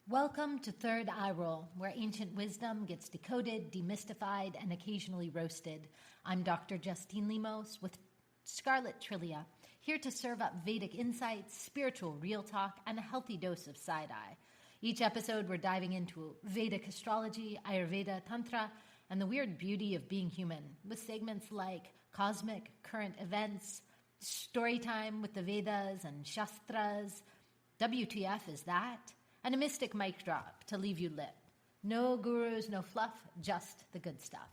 Welcome to Third Eye Roll, where ancient wisdom gets decoded, demystified, and occasionally roasted. I'm Dr. Justine Lemos with Scarlet Trillia, here to serve up Vedic insights, spiritual real talk, and a healthy dose of side-eye. Each episode, we're diving into Vedic astrology, Ayurveda, Tantra, and the weird beauty of being human, with segments like cosmic, current events, story time with the Vedas and Shastras, WTF is that? And a mystic mic drop to leave you lit. No gurus, no fluff, just the good stuff.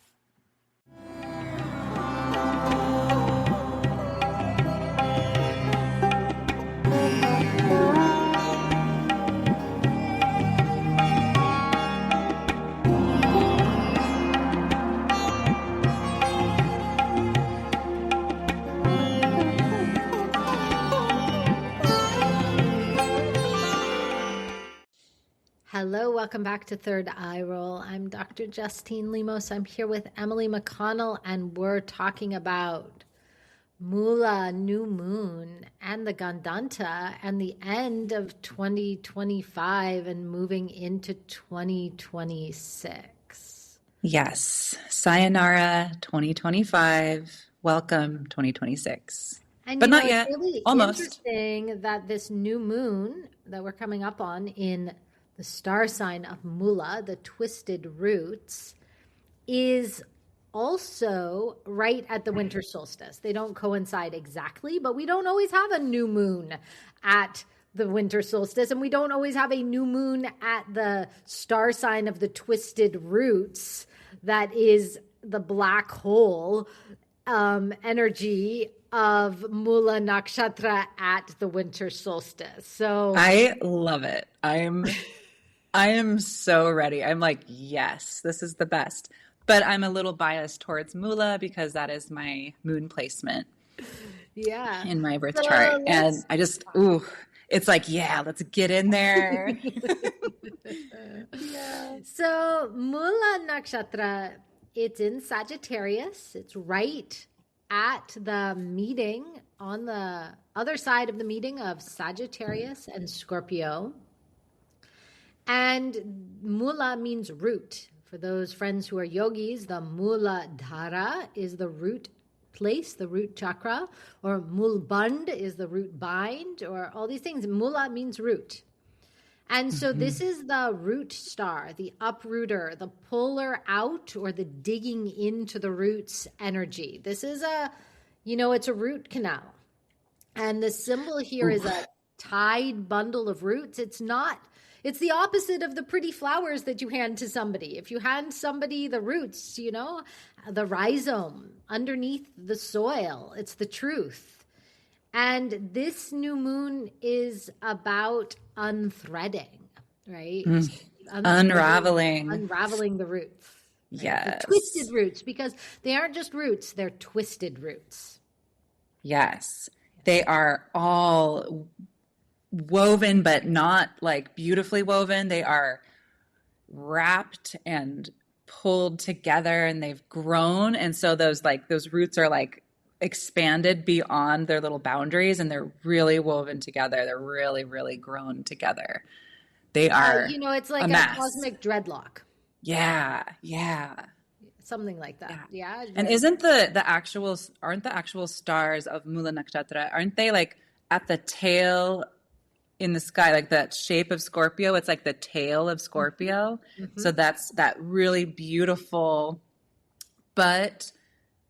Hello, welcome back to Third Eye Roll. I'm Dr. Justine Lemos. I'm here with Emily McConnell, and we're talking about Mūla, new moon, and the Gandānta, and the end of 2025 and moving into 2026. Yes. Sayonara 2025. Welcome 2026. And but not it's yet. Really almost. Interesting that this new moon that we're coming up on in the star sign of Mūla, the twisted roots, is also right at the winter solstice. They don't coincide exactly, but we don't always have a new moon at the winter solstice, and we don't always have a new moon at the star sign of the twisted roots that is the black hole energy of Mūla Nakshatra at the winter solstice. So I love it. I am so ready. I'm like, yes, this is the best. But I'm a little biased towards Mūla because that is my moon placement. Yeah. In my birth chart. And I just, it's like, yeah, let's get in there. Yeah. So Mūla Nakshatra, it's in Sagittarius. It's right at the meeting on the other side of the meeting of Sagittarius and Scorpio. And Mūla means root. For those friends who are yogis, the Mūla Dhara is the root place, the root chakra, or Mūlband is the root bind, or all these things. Mūla means root. And so this is the root star, the uprooter, the puller out or the digging into the roots energy. This is it's a root canal. And the symbol here is a tied bundle of roots. It's the opposite of the pretty flowers that you hand to somebody. If you hand somebody the roots, the rhizome underneath the soil, it's the truth. And this new moon is about unthreading, right? Unraveling the roots. Right? Yes. The twisted roots, because they aren't just roots, they're twisted roots. Yes. They are all woven, but not like beautifully woven. They are wrapped and pulled together, and they've grown. And so those roots are like expanded beyond their little boundaries, and they're really woven together. They're really, really grown together. They are, it's like a cosmic dreadlock. Yeah. Yeah. Something like that. Yeah. And isn't aren't the actual stars of Mūla Nakshatra, aren't they like at the tail in the sky, like that shape of Scorpio? It's like the tail of Scorpio. Mm-hmm. So that's that really beautiful, but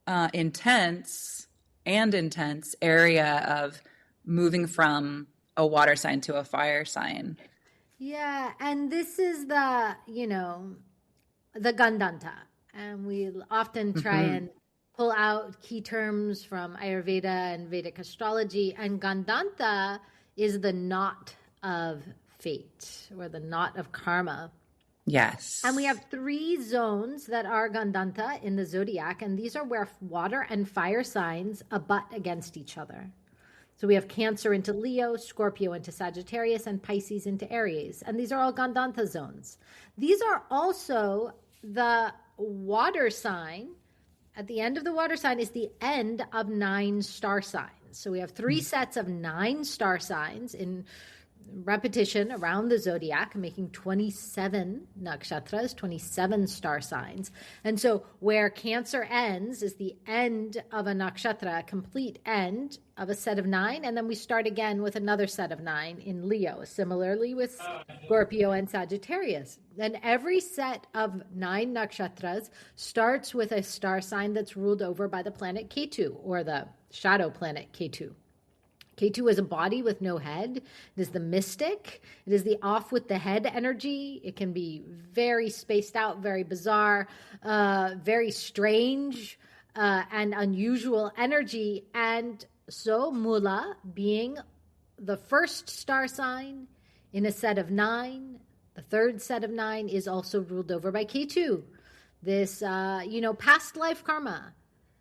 intense area of moving from a water sign to a fire sign. Yeah. And this is the Gandānta. And we often try and pull out key terms from Ayurveda and Vedic astrology. And Gandānta is the knot of fate, or the knot of karma. Yes. And we have 3 zones that are Gandānta in the zodiac, and these are where water and fire signs abut against each other. So we have Cancer into Leo, Scorpio into Sagittarius, and Pisces into Aries. And these are all Gandānta zones. These are also the water sign. At the end of the water sign is the end of 9 star signs. So we have 3 sets of 9 star signs in repetition around the zodiac, making 27 nakshatras, 27 star signs. And so where Cancer ends is the end of a nakshatra, a complete end of a set of 9. And then we start again with another set of 9 in Leo, similarly with Scorpio and Sagittarius. And every set of 9 nakshatras starts with a star sign that's ruled over by the planet Ketu, or the shadow planet Ketu. Ketu is a body with no head. It is the mystic. It is the off with the head energy. It can be very spaced out, very bizarre, very strange, and unusual energy. And so Mūla, being the first star sign in a set of 9, the third set of 9 is also ruled over by Ketu. This, past life karma.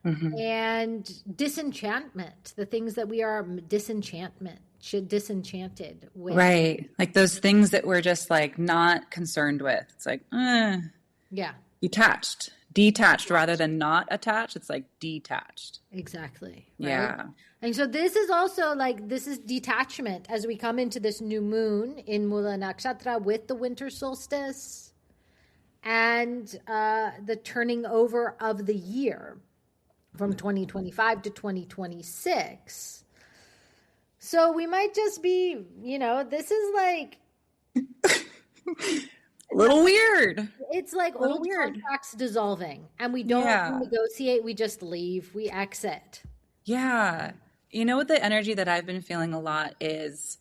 Mm-hmm. And disenchantment, the things that we are disenchanted with. Right. Like those things that we're just like not concerned with. It's like, yeah. Detached rather than not attached. It's like detached. Exactly. Right? Yeah. And so this is also this is detachment as we come into this new moon in Mūla Nakshatra with the winter solstice and the turning over of the year from 2025 to 2026. So we might just be, this is like a little weird. It's like old contracts dissolving, and we don't negotiate. We just leave. We exit. Yeah. You know what the energy that I've been feeling a lot is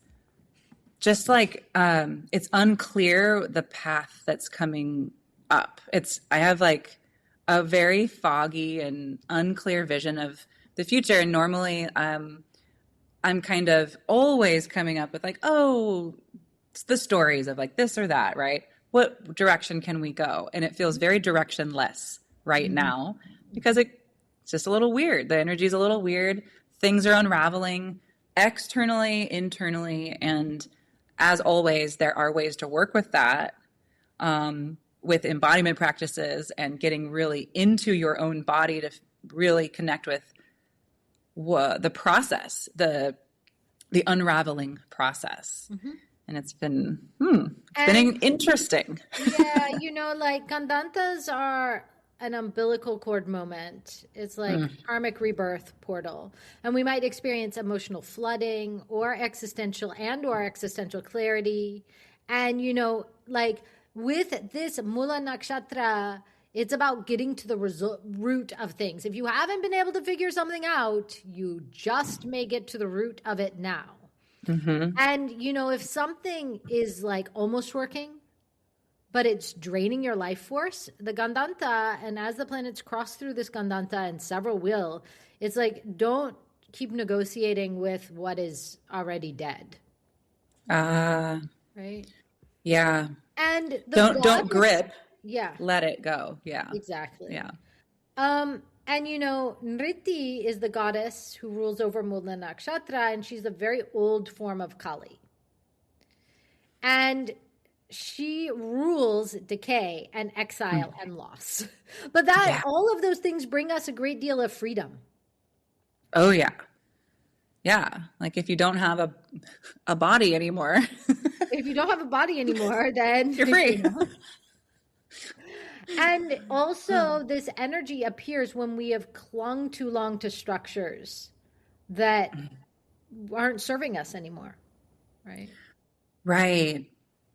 just like, it's unclear the path that's coming up. I have like a very foggy and unclear vision of the future. And normally I'm kind of always coming up with like, it's the stories of like this or that, right? What direction can we go? And it feels very directionless right now because it's just a little weird. The energy is a little weird. Things are unraveling externally, internally. And as always, there are ways to work with that. With embodiment practices and getting really into your own body to really connect with the process, the unraveling process. Mm-hmm. And it's been interesting. Yeah, Gandāntas are an umbilical cord moment. It's like karmic rebirth portal. And we might experience emotional flooding or existential clarity. And, with this Mūla Nakshatra, it's about getting to the root of things. If you haven't been able to figure something out, you just may get to the root of it now. Mm-hmm. And, if something is like almost working, but it's draining your life force, the Gandānta, and as the planets cross through this Gandānta, and several will, it's like, don't keep negotiating with what is already dead. Right? Yeah. And don't grip. Yeah. Let it go. Yeah. Exactly. Yeah. And Nirṛti is the goddess who rules over Mūla Nakshatra, and she's a very old form of Kali. And she rules decay and exile and loss. But all of those things bring us a great deal of freedom. Oh yeah. Yeah. Like if you don't have a body anymore. If you don't have a body anymore, then you're free. And also this energy appears when we have clung too long to structures that aren't serving us anymore. Right. Right.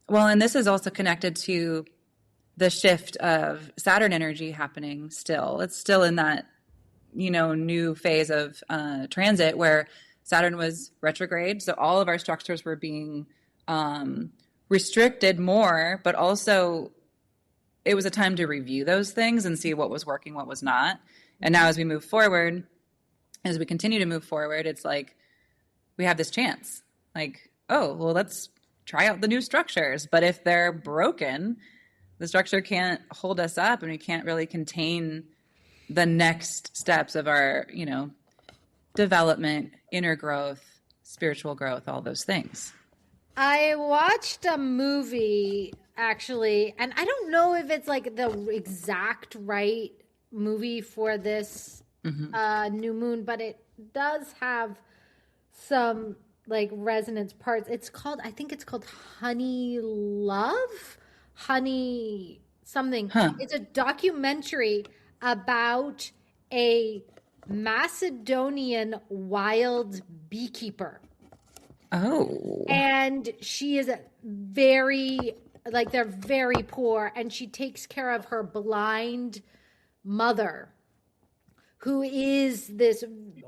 Well, and this is also connected to the shift of Saturn energy happening still. It's still in that, new phase of transit where Saturn was retrograde. So all of our structures were being restricted more, but also it was a time to review those things and see what was working, what was not. And now as we continue to move forward, it's like we have this chance. Like, let's try out the new structures. But if they're broken, the structure can't hold us up and we can't really contain the next steps of our, development, inner growth, spiritual growth, all those things. I watched a movie actually, and I don't know if it's like the exact right movie for this new moon, but it does have some like resonance parts. I think it's called Honey Love, Honey something. Huh. It's a documentary about a Macedonian wild beekeeper. Oh. And she is very, like, they're very poor, and she takes care of her blind mother, who is this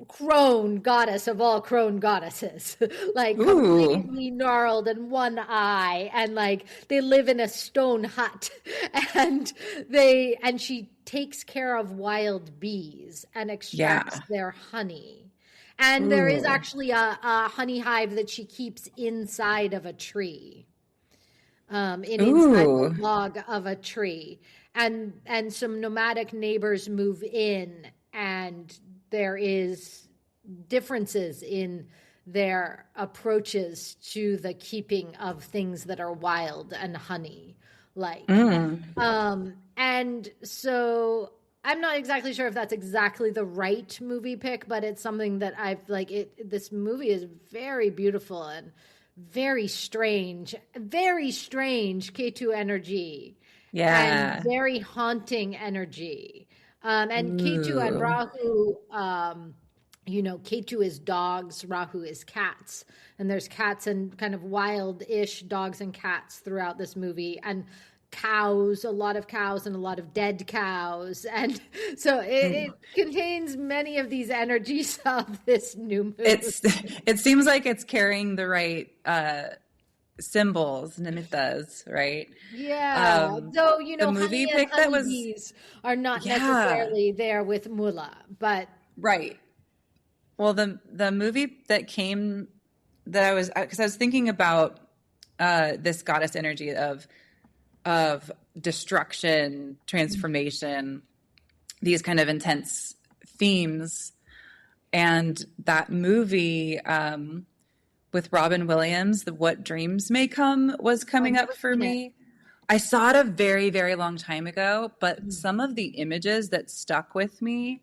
crone goddess of all crone goddesses, like completely gnarled and one eye, and like they live in a stone hut, and she takes care of wild bees and extracts their honey. And there is actually a honey hive that she keeps inside of a tree, inside the log of a tree. And some nomadic neighbors move in, and there is differences in their approaches to the keeping of things that are wild and honey like. And so I'm not exactly sure if that's exactly the right movie pick, but it's something that I've this movie is very beautiful and very strange Ketu energy. Yeah. And very haunting energy. And Ketu and Rahu, Ketu is dogs, Rahu is cats. And there's cats and kind of wild-ish dogs and cats throughout this movie. And cows, a lot of cows and a lot of dead cows. And so it contains many of these energies of this new movie. It seems like it's carrying the right symbols, nimittas, right? Yeah. So, the movie honey pick and that was honeybees are not necessarily there with Mūla, but right. Well, the movie that came that I was, because I was thinking about this goddess energy of destruction, transformation, these kind of intense themes, and that movie with Robin Williams, the What Dreams May Come, was coming up for me. I saw it a very, very long time ago, but some of the images that stuck with me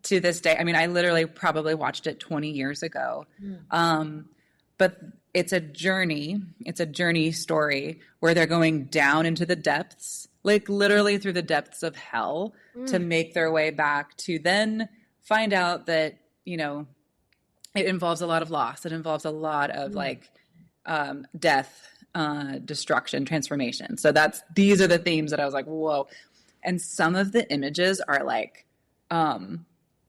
to this day, I mean, I literally probably watched it 20 years ago. But it's a journey story where they're going down into the depths, like literally through the depths of hell to make their way back to then find out that, it involves a lot of loss. It involves a lot of death, destruction, transformation. So these are the themes that I was like, whoa. And some of the images are like the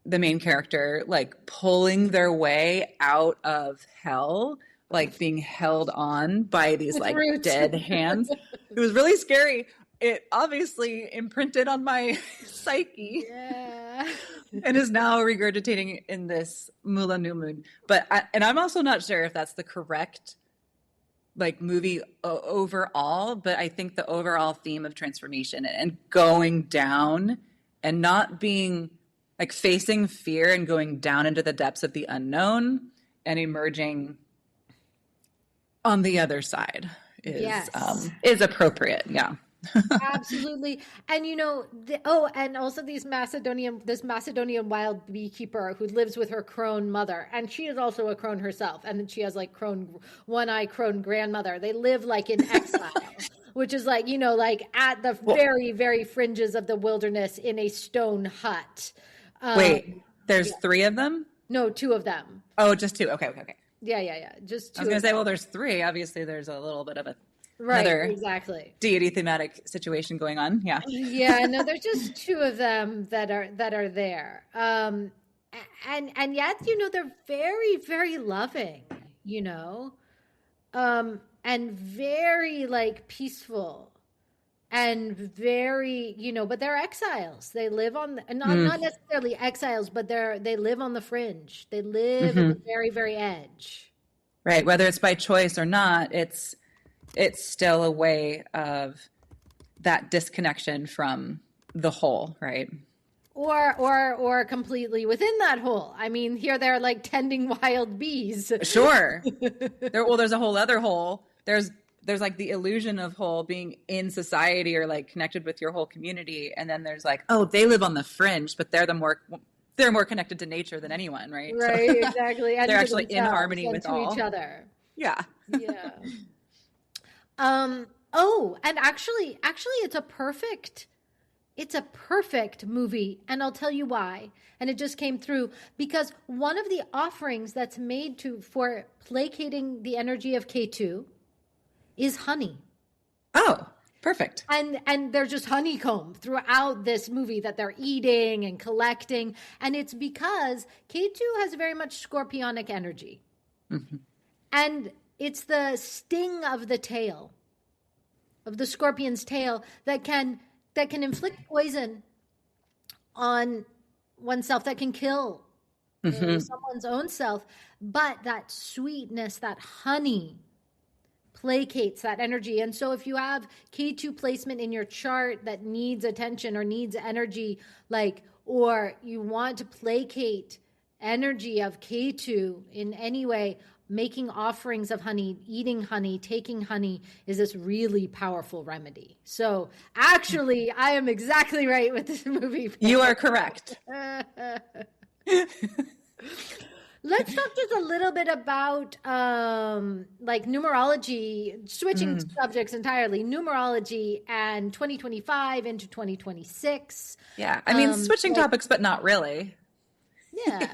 main character, like pulling their way out of hell, like being held on by these like dead hands. It was really scary. It obviously imprinted on my psyche. Yeah. And is now regurgitating in this Mūla new moon. But I'm also not sure if that's the correct like movie overall, but I think the overall theme of transformation and going down and not being like facing fear and going down into the depths of the unknown and emerging on the other side is appropriate. Yeah. Absolutely. And and also this Macedonian wild beekeeper who lives with her crone mother, and she is also a crone herself, and then she has like one-eye crone grandmother. They live like in exile, which is like like at the very, very fringes of the wilderness in a stone hut. Wait, there's 3 of them? No, 2 of them. Oh, just 2. Okay. Yeah. Just 2. I was gonna say, well, there's 3. Obviously, there's a little bit of another exactly deity thematic situation going on. Yeah. Yeah. No, there's just 2 of them that are there. And yet, they're very, very loving, and very like peaceful and very, but they're exiles. They live on not necessarily exiles, but they live on the fringe. They live at the very, very edge. Right. Whether it's by choice or not, it's still a way of that disconnection from the whole, right? Or completely within that whole. I mean, here they're like tending wild bees. Sure. There's a whole other whole. There's like the illusion of whole being in society or like connected with your whole community, and then there's like, oh, they live on the fringe, but they're they're more connected to nature than anyone, right? Right, So exactly. And they're to actually in harmony and with to all. each other. Yeah. Yeah. Oh, and actually it's a perfect movie, and I'll tell you why. And it just came through because one of the offerings that's made for placating the energy of Ketu is honey. Oh, perfect. And there's just honeycomb throughout this movie that they're eating and collecting. And it's because Ketu has very much scorpionic energy. Mm-hmm. And it's the sting of the tail, of the scorpion's tail, that can inflict poison on oneself, that can kill someone's own self. But that sweetness, that honey, placates that energy. And so if you have Ketu placement in your chart that needs attention or needs energy, or you want to placate energy of Ketu in any way, making offerings of honey, eating honey, taking honey is this really powerful remedy. So actually, I am exactly right with this movie. You are correct. Let's talk just a little bit about numerology, switching subjects entirely, numerology and 2025 into 2026. Yeah. I mean, switching topics, but not really. Yeah.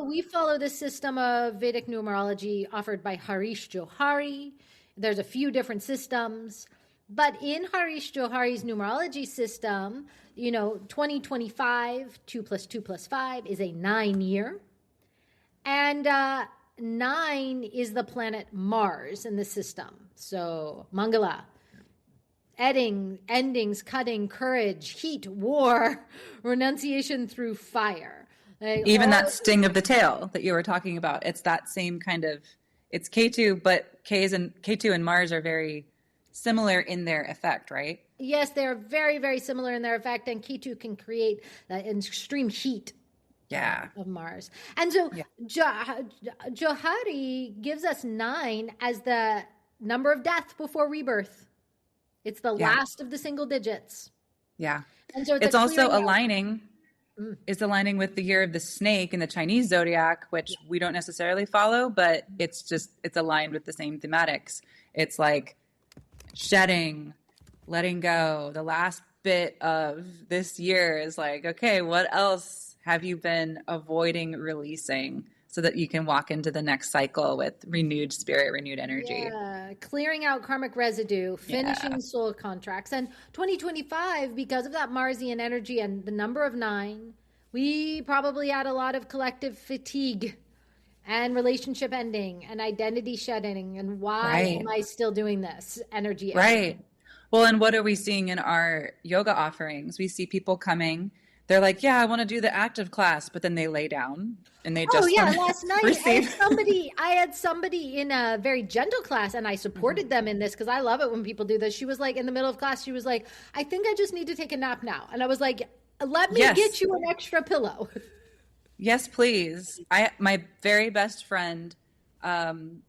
We follow the system of Vedic numerology offered by Harish Johari. There's a few different systems, but in Harish Johari's numerology system, 2025, 2 + 2 + 5 is a 9-year. And 9 is the planet Mars in the system. So Mangala. Endings, cutting, courage, heat, war, renunciation through fire. Even that sting of the tail that you were talking about, it's that same kind of, it's Ketu, but Ketu and Mars are very similar in their effect, right? Yes, they're very, very similar in their effect, and Ketu can create that extreme heat of Mars. And so Johari gives us 9 as the number of death before rebirth. It's the last of the single digits. Yeah. And so it's also aligning with the year of the snake in the Chinese zodiac, which we don't necessarily follow, but it's aligned with the same thematics. It's like shedding, letting go. The last bit of this year is like, okay, what else have you been avoiding releasing so that you can walk into the next cycle with renewed spirit, renewed energy? Yeah, clearing out karmic residue, finishing soul contracts. And 2025, because of that Marsian energy and the number of 9, we probably had a lot of collective fatigue and relationship ending and identity shedding. And why am I still doing this energy? Right. Well, and what are we seeing in our yoga offerings? We see people coming. They're like, yeah, I want to do the active class, but then they lay down and they just last night I had somebody in a very gentle class, and I supported them in this because I love it when people do this. She was like, in the middle of class, she was like, I think I just need to take a nap now. And I was like, let me get you an extra pillow. Yes, please. My very best friend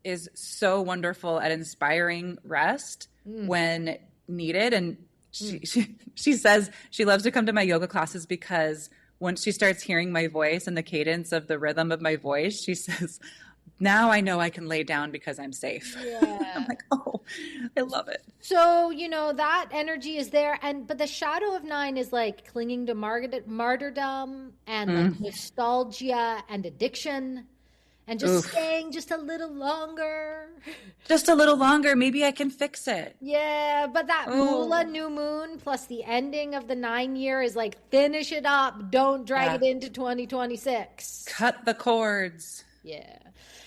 is so wonderful at inspiring rest when needed, and she says she loves to come to my yoga classes because once she starts hearing my voice and the cadence of the rhythm of my voice, she says, now I know I can lay down because I'm safe. Yeah. I'm like, oh, I love it. So, that energy is there. But the shadow of 9 is like clinging to martyrdom and like nostalgia and addiction. And just staying just a little longer. Just a little longer. Maybe I can fix it. Yeah, but that Mūla new moon plus the ending of the 9-year is like, finish it up. Don't drag it into 2026. Cut the cords. Yeah.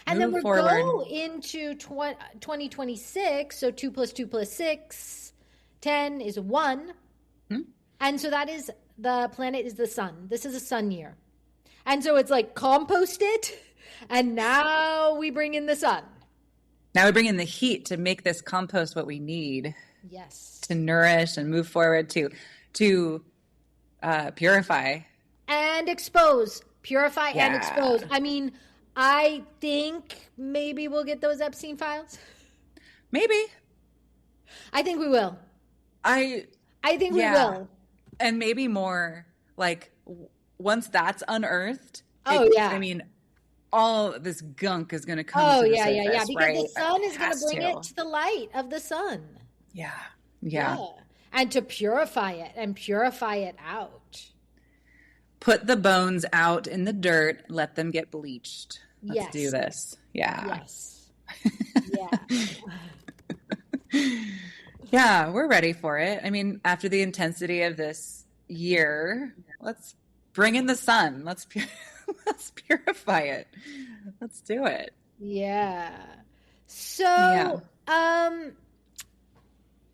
And then we'll go into 2026. So 2 + 2 + 6. 10 is 1. And so that is, the planet is the sun. This is a sun year. And so it's like, compost it. And now we bring in the sun. Now we bring in the heat to make this compost what we need. Yes. To nourish and move forward, to purify. And expose. Purify and expose. I mean, I think maybe we'll get those Epstein files. Maybe. I think we will. I think we will. And maybe more like once that's unearthed, I mean, all this gunk is going to come Oh, to the yeah, surface, yeah. Because right? the sun is going to Has bring it to the light of the sun. Yeah. And to purify it and purify it out. Put the bones out in the dirt, let them get bleached. Let's do this. Yeah. Yes. Yeah. Yeah, we're ready for it. I mean, after the intensity of this year, let's bring in the sun. Let's purify it. Let's do it. Yeah. So,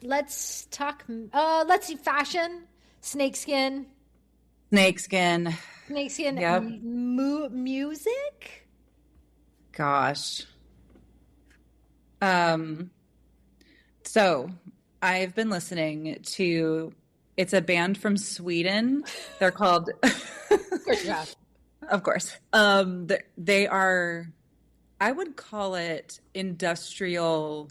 let's talk. Let's see. Fashion, snakeskin. Snakeskin. Yep. Music. Gosh. So I've been listening to. It's a band from Sweden. They're called. Of course you have. Of course. They are. I would call it industrial.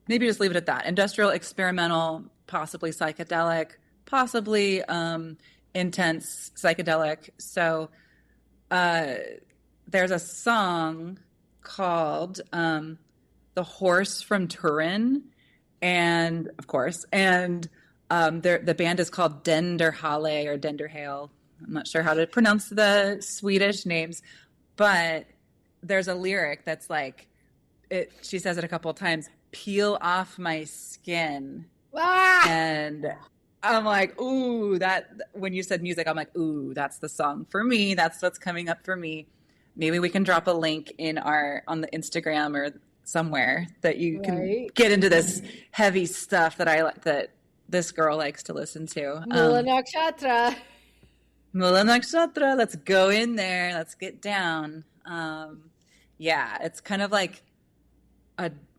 Maybe just leave it at that. Industrial, experimental, possibly psychedelic, possibly intense psychedelic. So there's a song called The Horse from Turin, and of course, and the band is called Denderhale or Denderhale. I'm not sure how to pronounce the Swedish names, but there's a lyric that's like, she says it a couple of times, peel off my skin. Ah! And I'm like, ooh, that, when you said music, I'm like, ooh, that's the song for me. That's what's coming up for me. Maybe we can drop a link on the Instagram or somewhere that you can get into this heavy stuff that this girl likes to listen to. Mūla Nakshatra. Mūla Nakshatra. Let's go in there. Let's get down. Yeah, it's kind of like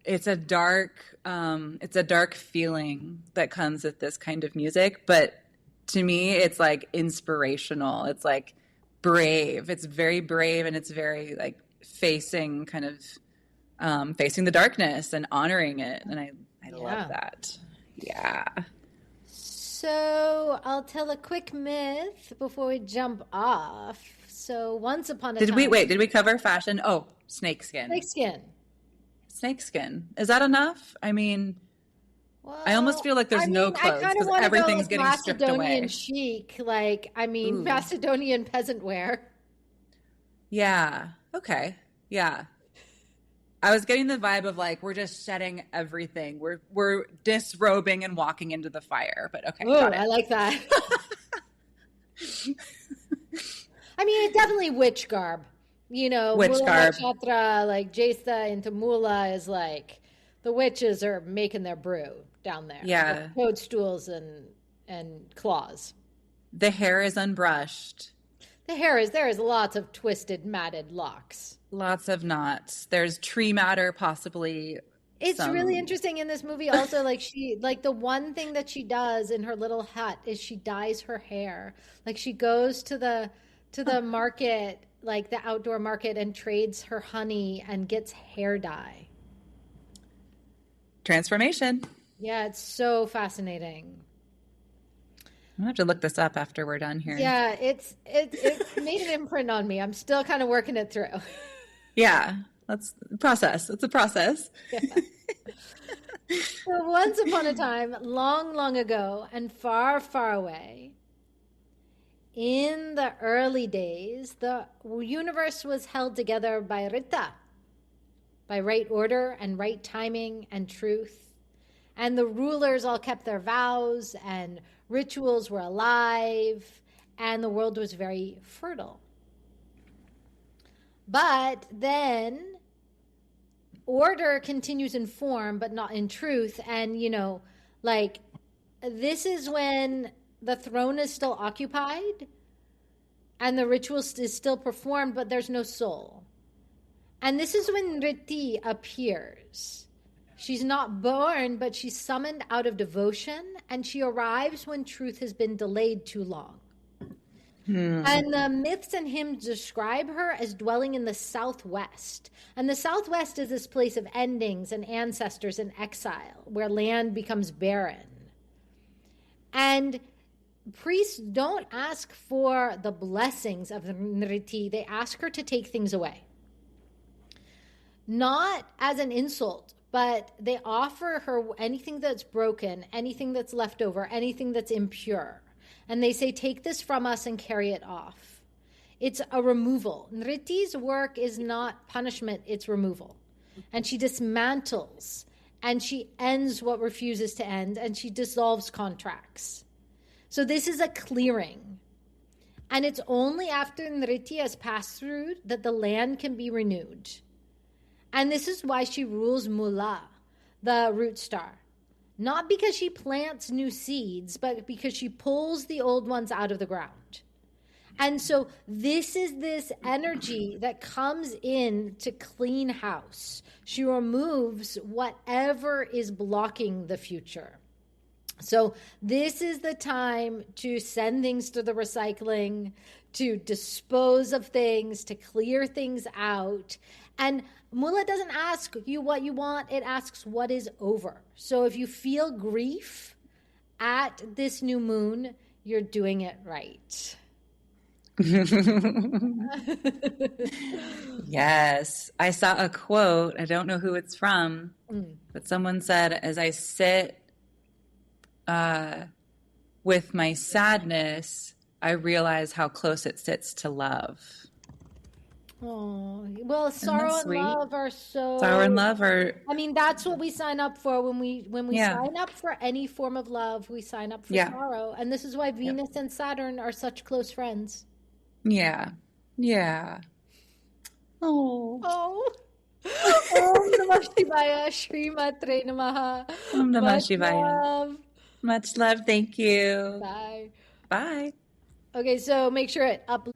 it's a dark feeling that comes with this kind of music, but to me it's like inspirational. It's like brave. It's very brave, and it's very like facing the darkness and honoring it, and I love that. Yeah. So I'll tell a quick myth before we jump off. So once upon a time... Did we cover fashion? Oh, snakeskin. Snakeskin. Is that enough? I mean, well, I almost feel like there's no clothes because everything's getting stripped away. Macedonian chic, Macedonian peasant wear. Yeah. Okay. Yeah. I was getting the vibe of like, we're just shedding everything. We're disrobing and walking into the fire, but okay. Ooh, I like that. I mean, definitely witch garb. You know, witch garb. Nakshatra, like Jesta into Mūla is like the witches are making their brew down there. Yeah. Toadstools and claws. The hair is unbrushed. There is lots of twisted, matted locks. Lots of knots. There's tree matter, possibly. It's really interesting in this movie also, the one thing that she does in her little hut is she dyes her hair. Like she goes to the market, like the outdoor market, and trades her honey and gets hair dye. Transformation. Yeah, it's so fascinating. I'm gonna have to look this up after we're done here. Yeah, it made an imprint on me. I'm still kind of working it through. Yeah, that's a process. It's a process. Yeah. So once upon a time, long, long ago, and far, far away, in the early days, the universe was held together by Nirṛti, by right order and right timing and truth. And the rulers all kept their vows, and rituals were alive, and the world was very fertile. But then order continues in form, but not in truth. And, this is when the throne is still occupied and the ritual is still performed, but there's no soul. And this is when Nirṛti appears. She's not born, but she's summoned out of devotion, and she arrives when truth has been delayed too long. And the myths and hymns describe her as dwelling in the Southwest. And the Southwest is this place of endings and ancestors in exile, where land becomes barren. And priests don't ask for the blessings of the Nirṛti. They ask her to take things away. Not as an insult, but they offer her anything that's broken, anything that's left over, anything that's impure. And they say, take this from us and carry it off. It's a removal. Nirṛti's work is not punishment, it's removal. And she dismantles and she ends what refuses to end, and she dissolves contracts. So this is a clearing. And it's only after Nirṛti has passed through that the land can be renewed. And this is why she rules Mūla, the root star. Not because she plants new seeds, but because she pulls the old ones out of the ground. And so this is this energy that comes in to clean house. She removes whatever is blocking the future. So this is the time to send things to the recycling, to dispose of things, to clear things out. And Mūla doesn't ask you what you want, it asks what is over. So if you feel grief at this new moon, you're doing it right. Yes. I saw a quote. I don't know who it's from, but someone said, as I sit with my sadness, I realize how close it sits to love. Oh, well, sorrow and love are so... Sorrow and love are... I mean, that's what we sign up for when we sign up for any form of love, we sign up for sorrow. And this is why Venus and Saturn are such close friends. Yeah. Yeah. Oh. Oh. Om Namah Shivaya, Shri Matre Namaha. Om Namah Shivaya. Love. Much love. Thank you. Bye. Bye. Okay, so make sure it up.